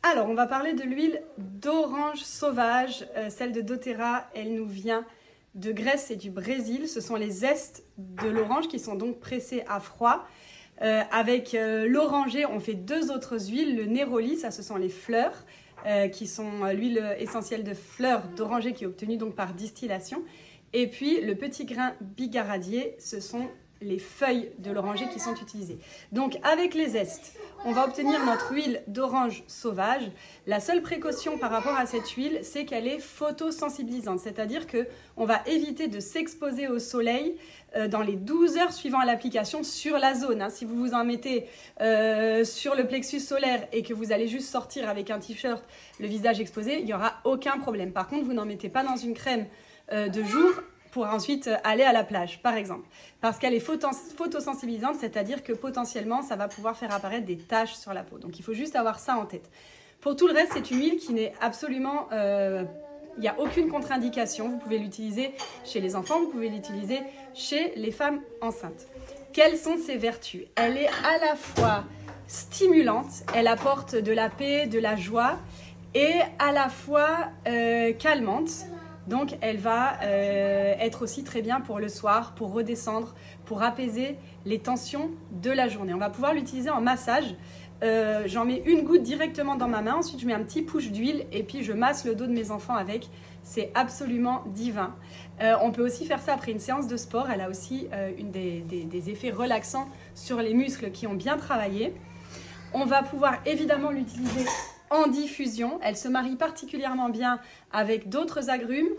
Alors, on va parler de l'huile d'orange sauvage. Celle de doTERRA, elle nous vient de Grèce et du Brésil. Ce sont les zestes de l'orange qui sont donc pressés à froid. Avec l'oranger, on fait deux autres huiles. Le néroli, ça ce sont les fleurs, qui sont l'huile essentielle de fleurs d'oranger qui est obtenue donc par distillation. Et puis le petit grain bigaradier, ce sont les feuilles de l'oranger qui sont utilisées. Donc avec les zestes, on va obtenir notre huile d'orange sauvage. La seule précaution par rapport à cette huile, c'est qu'elle est photosensibilisante, c'est-à-dire qu'on va éviter de s'exposer au soleil dans les 12 heures suivant l'application sur la zone. Si vous vous en mettez sur le plexus solaire et que vous allez juste sortir avec un t-shirt, le visage exposé, il n'y aura aucun problème. Par contre, vous n'en mettez pas dans une crème de jour pour ensuite aller à la plage, par exemple. Parce qu'elle est photosensibilisante, c'est-à-dire que potentiellement, ça va pouvoir faire apparaître des taches sur la peau. Donc, il faut juste avoir ça en tête. Pour tout le reste, c'est une huile qui n'est absolument... il n'y a aucune contre-indication. Vous pouvez l'utiliser chez les enfants, vous pouvez l'utiliser chez les femmes enceintes. Quelles sont ses vertus? Elle est à la fois stimulante, elle apporte de la paix, de la joie, et à la fois calmante. Donc, elle va être aussi très bien pour le soir, pour redescendre, pour apaiser les tensions de la journée. On va pouvoir l'utiliser en massage. J'en mets une goutte directement dans ma main. Ensuite, je mets un petit push d'huile et puis je masse le dos de mes enfants avec. C'est absolument divin. On peut aussi faire ça après une séance de sport. Elle a aussi des effets relaxants sur les muscles qui ont bien travaillé. On va pouvoir évidemment l'utiliser en diffusion. Elle se marie particulièrement bien avec d'autres agrumes,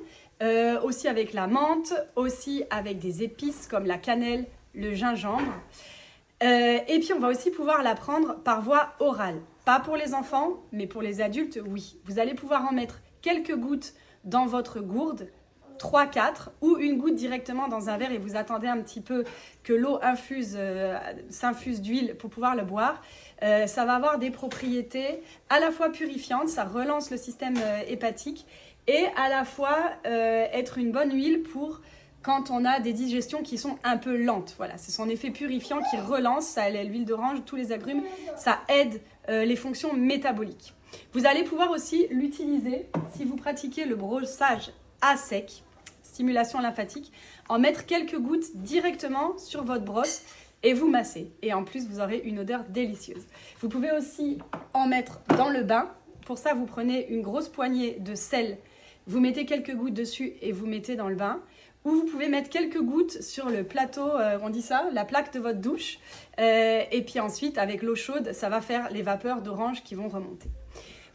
aussi avec la menthe, aussi avec des épices comme la cannelle, le gingembre. Et puis on va aussi pouvoir la prendre par voie orale. Pas pour les enfants, mais pour les adultes, oui. Vous allez pouvoir en mettre quelques gouttes dans votre gourde, 3-4, ou une goutte directement dans un verre et vous attendez un petit peu que l'eau s'infuse d'huile pour pouvoir le boire. Ça va avoir des propriétés à la fois purifiantes, ça relance le système hépatique et à la fois être une bonne huile pour quand on a des digestions qui sont un peu lentes. Voilà, c'est son effet purifiant qui relance, ça, l'huile d'orange, tous les agrumes, ça aide les fonctions métaboliques. Vous allez pouvoir aussi l'utiliser si vous pratiquez le brossage à sec, stimulation lymphatique, en mettre quelques gouttes directement sur votre brosse et vous massez. Et en plus, vous aurez une odeur délicieuse. Vous pouvez aussi en mettre dans le bain. Pour ça, vous prenez une grosse poignée de sel, vous mettez quelques gouttes dessus et vous mettez dans le bain. Ou vous pouvez mettre quelques gouttes sur le plateau, on dit ça, la plaque de votre douche. Et puis ensuite, avec l'eau chaude, ça va faire les vapeurs d'orange qui vont remonter.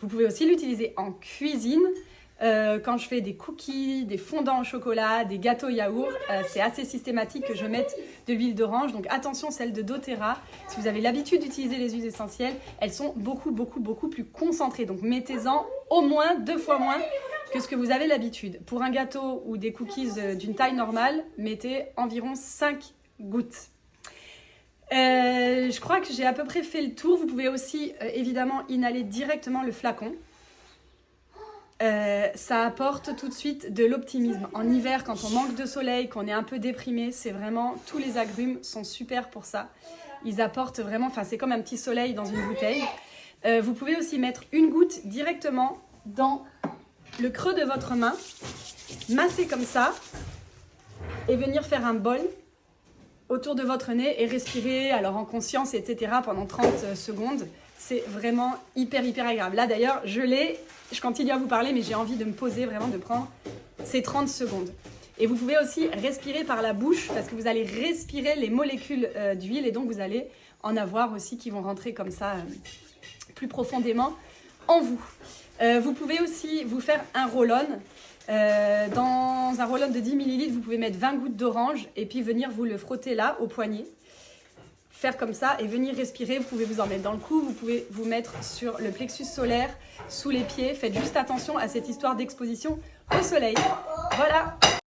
Vous pouvez aussi l'utiliser en cuisine. Quand je fais des cookies, des fondants au chocolat, des gâteaux yaourt, c'est assez systématique que je mette de l'huile d'orange. Donc attention, celle de doTERRA, si vous avez l'habitude d'utiliser les huiles essentielles, elles sont beaucoup plus concentrées. Donc mettez-en au moins 2 fois moins que ce que vous avez l'habitude. Pour un gâteau ou des cookies d'une taille normale, mettez environ 5 gouttes. Je crois que j'ai à peu près fait le tour. Vous pouvez aussi évidemment inhaler directement le flacon. Ça apporte tout de suite de l'optimisme. En hiver, quand on manque de soleil, qu'on est un peu déprimé, c'est vraiment, tous les agrumes sont super pour ça. Ils apportent vraiment, c'est comme un petit soleil dans une bouteille. Vous pouvez aussi mettre une goutte directement dans le creux de votre main, masser comme ça et venir faire un bol autour de votre nez et respirer, alors en conscience, etc. pendant 30 secondes. C'est vraiment hyper agréable. Là d'ailleurs, je continue à vous parler, mais j'ai envie de me poser, vraiment de prendre ces 30 secondes. Et vous pouvez aussi respirer par la bouche, parce que vous allez respirer les molécules d'huile, et donc vous allez en avoir aussi qui vont rentrer comme ça plus profondément en vous. Vous pouvez aussi vous faire un roll-on. Dans un roll-on de 10 ml, vous pouvez mettre 20 gouttes d'orange et puis venir vous le frotter là, au poignet. Faire comme ça et venir respirer. Vous pouvez vous en mettre dans le cou, vous pouvez vous mettre sur le plexus solaire, sous les pieds. Faites juste attention à cette histoire d'exposition au soleil. Voilà.